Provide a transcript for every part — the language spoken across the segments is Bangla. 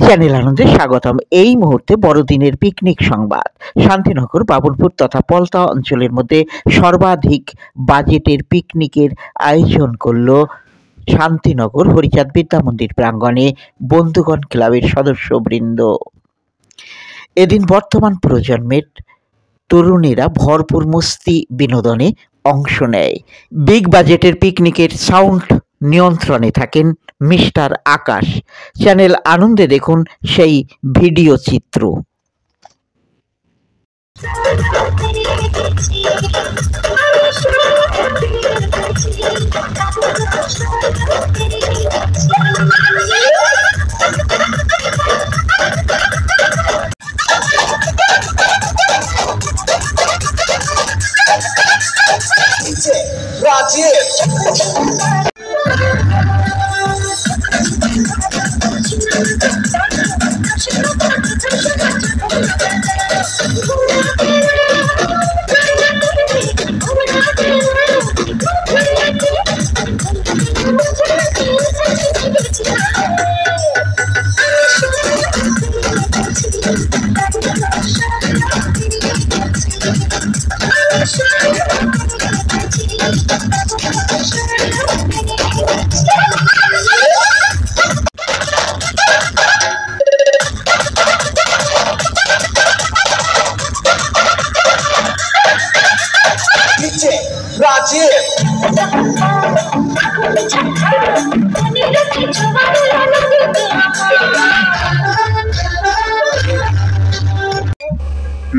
চ্যানেল আনন্দে স্বাগতম। এই মুহূর্তে বড়দিনের পিকনিক সংবাদ। শান্তিনগর, বাবুলপুর তথা পলতা অঞ্চলের মধ্যে সর্বাধিক বাজেটের পিকনিকের আয়োজন করল শান্তিনগর হরিচাঁদ বিদ্যা মন্দির প্রাঙ্গণে বন্ধুগণ ক্লাবের সদস্যবৃন্দ। এদিন বর্তমান প্রজন্মের তরুণীরা ভরপুর মস্তি বিনোদনে অংশ নেয়। বিগ বাজেটের পিকনিকের সাউন্ড নিয়ন্ত্রণে থাকেন মিস্টার আকাশ। চ্যানেল আনন্দে দেখুন সেই ভিডিও চিত্র।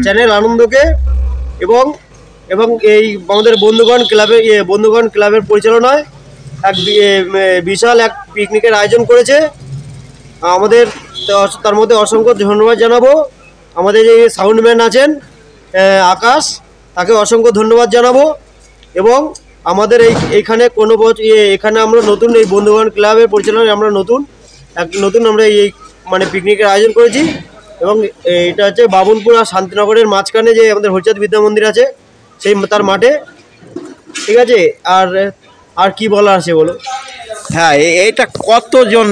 চ্যানেল আনন্দকে এবং এই আমাদের বন্ধুগণ ক্লাবের পরিচালনায় এক বিশাল এক পিকনিকের আয়োজন করেছে। আমাদের তার মধ্যে অসংখ্য ধন্যবাদ জানাবো আমাদের যে সাউন্ডম্যান আছেন আকাশ, তাকে অসংখ্য ধন্যবাদ জানাবো। এবং আমাদের এইখানে কোনো এখানে আমরা নতুন এই বন্ধুগণ ক্লাবের পরিচালনায় আমরা নতুন আমরা এই মানে পিকনিকের আয়োজন করেছি। এবং এটা হচ্ছে বাবুলপুর আর শান্তিনগরের মাঝখানে যে আমাদের হরিচাঁদ বিদ্যা মন্দির আছে সেই তার মাঠে। ঠিক আছে, আর কি বলার আছে বলো? হ্যাঁ, এটা কতজন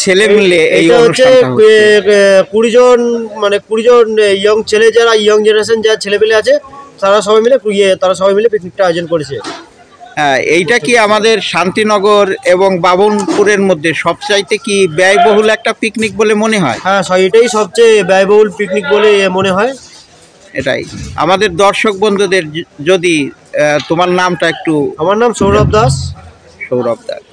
ছেলে মিলে? এটা হচ্ছে 20 জন, মানে 20 জন ইয়ং ছেলে, যারা ইয়ং জেনারেশন যারা ছেলেপেলে আছে তারা সবাই মিলে পিকনিকটা আয়োজন করেছে। হ্যাঁ, এইটা কি আমাদের শান্তিনগর এবং বাবুলপুরের মধ্যে সবচাইতে কি ব্যয়বহুল একটা পিকনিক বলে মনে হয়? হ্যাঁ, এটাই সবচেয়ে ব্যয়বহুল পিকনিক বলে মনে হয়। এটাই আমাদের দর্শক বন্ধুদের যদি তোমার নামটা একটু। আমার নাম সৌরভ দাস। সৌরভ দাস।